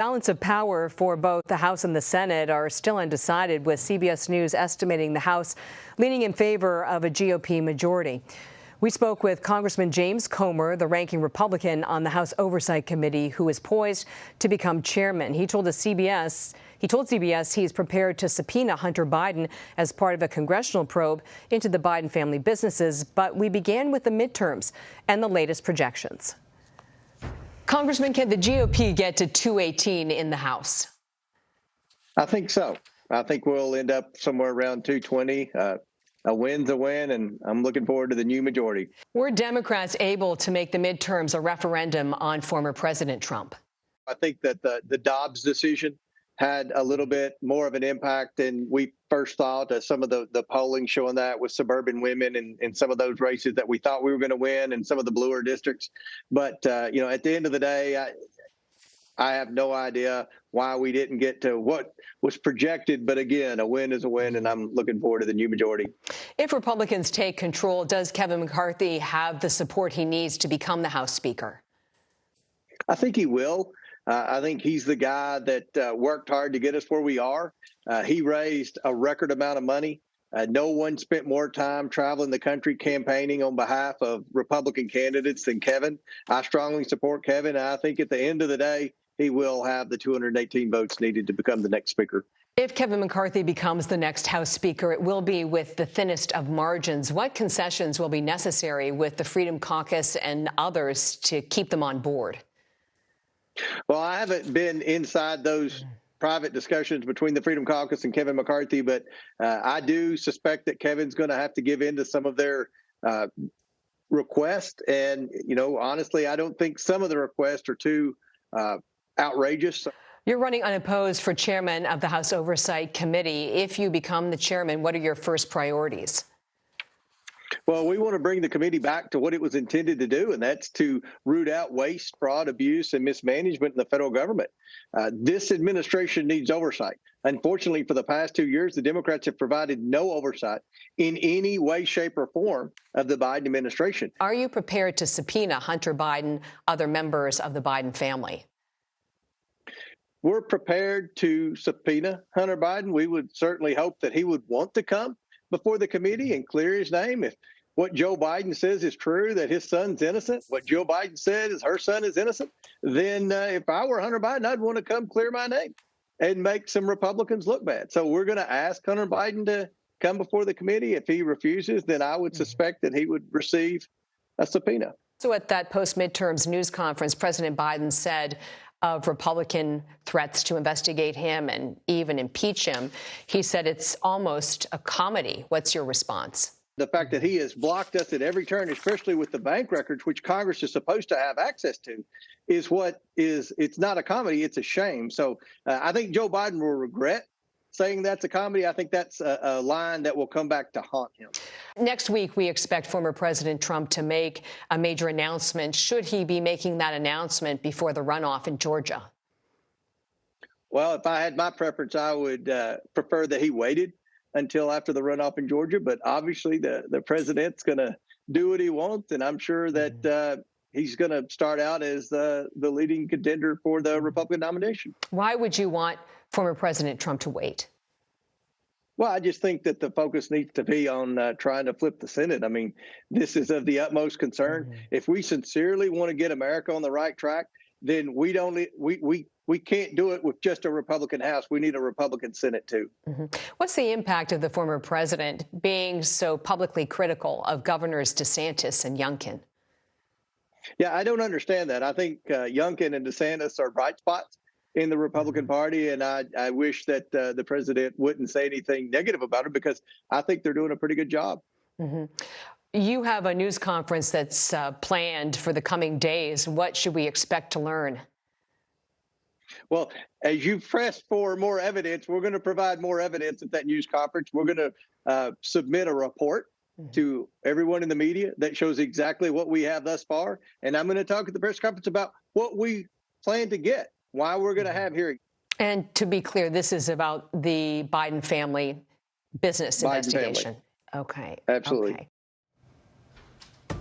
Balance of power for both the House and the Senate are still undecided, with CBS News estimating the House leaning in favor of a GOP majority. We spoke with Congressman James Comer, the ranking Republican on the House Oversight Committee, who is poised to become chairman. He told CBS he is prepared to subpoena Hunter Biden as part of a congressional probe into the Biden family businesses. But we began with the midterms and the latest projections. Congressman, can the GOP get to 218 in the House? I think so. I think we'll end up somewhere around 220. A win's a win, and I'm looking forward to the new majority. Were Democrats able to make the midterms a referendum on former President Trump? I think that the Dobbs decision had a little bit more of an impact than we first thought. Some of the polling showing that with suburban women in some of those races that we thought we were going to win in some of the bluer districts. But, at the end of the day, I have no idea why we didn't get to what was projected. But again, a win is a win, and I'm looking forward to the new majority. If Republicans take control, does Kevin McCarthy have the support he needs to become the House Speaker? I think he will. I think he's the guy that worked hard to get us where we are. He raised a record amount of money. No one spent more time traveling the country campaigning on behalf of Republican candidates than Kevin. I strongly support Kevin. I think at the end of the day, he will have the 218 votes needed to become the next speaker. If Kevin McCarthy becomes the next House Speaker, it will be with the thinnest of margins. What concessions will be necessary with the Freedom Caucus and others to keep them on board? Well, I haven't been inside those private discussions between the Freedom Caucus and Kevin McCarthy, but I do suspect that Kevin's going to have to give in to some of their requests. And, honestly, I don't think some of the requests are too outrageous. You're running unopposed for chairman of the House Oversight Committee. If you become the chairman, what are your first priorities? Well, we want to bring the committee back to what it was intended to do, and that's to root out waste, fraud, abuse, and mismanagement in the federal government. This administration needs oversight. Unfortunately, for the past 2 years, the Democrats have provided no oversight in any way, shape, or form of the Biden administration. Are you prepared to subpoena Hunter Biden, other members of the Biden family? We're prepared to subpoena Hunter Biden. We would certainly hope that he would want to come before the committee and clear his name. If what Joe Biden says is true, that his son's innocent, what Joe Biden said is her son is innocent, then if I were Hunter Biden, I'd want to come clear my name and make some Republicans look bad. So we're going to ask Hunter Biden to come before the committee. If he refuses, then I would suspect that he would receive a subpoena. So at that post-midterms news conference, President Biden said of Republican threats to investigate him and even impeach him, he said it's almost a comedy. What's your response? The fact that he has blocked us at every turn, especially with the bank records, which Congress is supposed to have access to, it's not a comedy, it's a shame. So I think Joe Biden will regret saying that's a comedy. I think that's a line that will come back to haunt him. Next week, we expect former President Trump to make a major announcement. Should he be making that announcement before the runoff in Georgia? Well, if I had my preference, I would prefer that he waited until after the runoff in Georgia. But obviously, the president's going to do what he wants. And I'm sure that he's going to start out as the leading contender for the Republican nomination. Why would you want former President Trump to wait? Well, I just think that the focus needs to be on trying to flip the Senate. I mean, this is of the utmost concern. If we sincerely want to get America on the right track, then we can't do it with just a Republican House. We need a Republican Senate, too. What's the impact of the former president being so publicly critical of Governors DeSantis and Youngkin? Yeah, I don't understand that. I think Youngkin and DeSantis are bright spots in the Republican Party, and I wish that the president wouldn't say anything negative about it, because I think they're doing a pretty good job. You have a news conference that's planned for the coming days. What should we expect to learn? Well, as you press for more evidence, we're going to provide more evidence at that news conference. We're going to submit a report to everyone in the media that shows exactly what we have thus far. And I'm going to talk at the press conference about what we plan to get, why we're going to have hearings. And to be clear, this is about the Biden family business investigation. Family. Okay. Absolutely. Okay.